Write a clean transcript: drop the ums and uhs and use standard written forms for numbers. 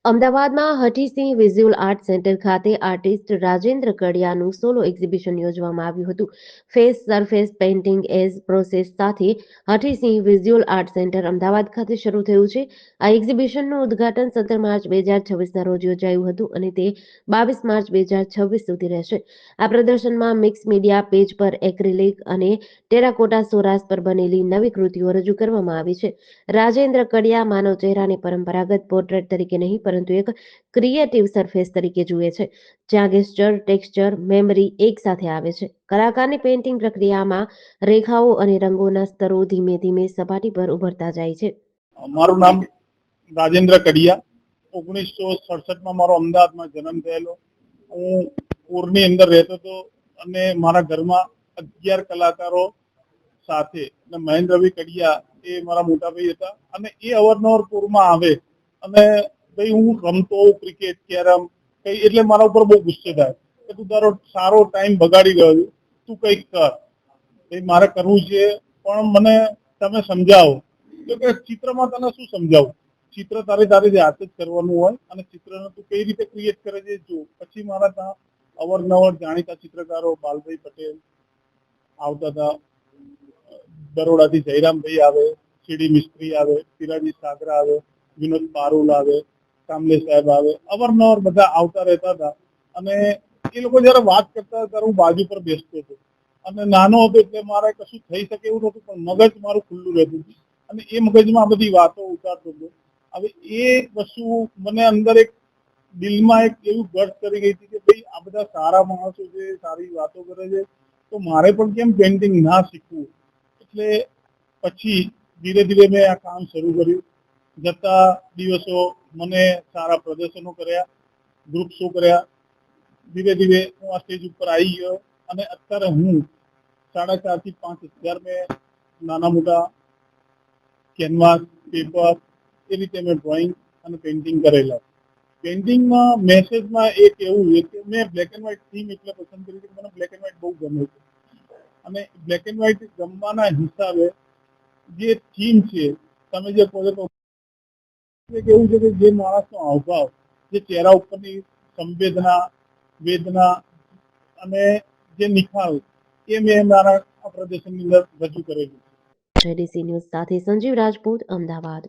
અમદાવાદમાં Hathisingh visual art centre ખાતે artist Rajendra કડિયાનું સોલો એક્ઝિબિશન યોજવામાં આવ્યું હતું. Face surface painting as process સાથે Hathisingh visual art centre Ahmedabad ખાતે શરૂ થયું છે. આ એક્ઝિબિશનનું ઉદ્ઘાટન 17 માર્ચ 2026ના રોજ યોજાયું હતું અને તે 22 માર્ચ 2026 સુધી રહેશે. આ પ્રદર્શનમાં મિક્સ મીડિયા પેજ પર એક્રિલિક અને ટેરાકોટા સોરાસ પર બનેલી નવી કૃતિઓ રજૂ કરવામાં આવી છે. રાજેન્દ્ર કડિયા માનવ ચહેરાને પરંપરાગત પોર્ટ્રેટ તરીકે નહીં પરંતુ એક ક્રિએટિવ સરફેસ તરીકે જુએ છે, જ્યાં ગેસ્ચર, ટેક્સચર, મેમરી એક સાથે આવે છે. કલાકારની પેઇન્ટિંગ પ્રક્રિયામાં રેખાઓ અને રંગોના સ્તરો ધીમે ધીમે સપાટી પર ઉભરતા જાય છે. મારું નામ રાજેન્દ્ર કડિયા. 1967માં મારો અમદાવાદમાં જન્મ થયેલો. હું પૂરની અંદર રહેતો હતો અને મારા ઘરમાં 11 કલાકારો સાથે મહેન્દ્ર રવિ કડિયા એ મારા મોટા ભાઈ હતા અને એ અવારનવાર પૂરમાં આવે અને ભાઈ હું રમતો ક્રિકેટ, કેરમ કઈ એટલે મારા ઉપર બહુ ગુસ્સે થાય કે તું તારો સારો ટાઈમ બગાડી ગયો, તું કંઈક કર, ભાઈ મારે કરવું છે પણ મને તમે સમજાવો. તો કે ચિત્રમાં તને શું સમજાવું, ચિત્ર તારી હાથે જ કરવાનું હોય અને ચિત્રને તું કઈ રીતે ક્રિએટ કરે છે જો. પછી મારા ત્યાં અવારનવાર જાણીતા ચિત્રકારો બાલભાઈ પટેલ આવતા હતા, બરોડાથી જયરામભાઈ આવે, સીડી મિસ્ત્રી આવે, પિરાજી સાગરા આવે, વિનોદ પારુલ આવે, કામલે સાહેબ આવે, અવારનવાર બધા આવતા રહેતા હતા અને એ લોકો જયારે વાત કરતા હતા ત્યારે હું બાજુ પર બેસતો હતો અને નાનો હતો એટલે મારે કશું થઈ શકે એવું નતું પણ મગજ મારું ખુલ્લું રહેતું હતું અને એ મગજમાં આ બધી વાતો ઉતારતો હતો. હવે એ વસ્તુ મને અંદર એક દિલમાં એક એવું ગર્જ કરી ગઈ હતી કે ભાઈ આ બધા સારા માણસો છે, સારી વાતો કરે છે, તો મારે પણ કેમ પેઇન્ટિંગ ના શીખવું. એટલે પછી ધીરે ધીરે મેં આ કામ શરૂ કર્યું. જતા દિવસો મને સારા પ્રદર્શનો કર્યા, ગ્રુપ શો કર્યા. ધીરે ધીરે હું આ સ્ટેજ ઉપર આવી ગયો અને અત્યારે હું 4.5 થી 5 હજાર મેં નાના મોટા કેનવાસ, પેપર એ રીતે મેં ડ્રોઈંગ અને પેઇન્ટિંગ કરેલા. પેઇન્ટિંગમાં મેસેજમાં એક એવું છે કે મેં બ્લેક એન્ડ વ્હાઇટ થીમ એટલે પસંદ કરી કે મને બ્લેક એન્ડ વ્હાઇટ બહુ ગમે છે અને બ્લેક એન્ડ વ્હાઇટ ગમવાના હિસાબે જે થીમ છે તમે જે કહો છો એવું છે કે જે માણસનો હાવભાવ, જે ચહેરા ઉપરની સંવેદના, વેદના અને જે નિખાર એ મેં મારા આ પ્રદર્શનની અંદર રજૂ કરેલું છે. JDC ન્યૂઝ સાથે સંજીવ રાજપૂત, અમદાવાદ.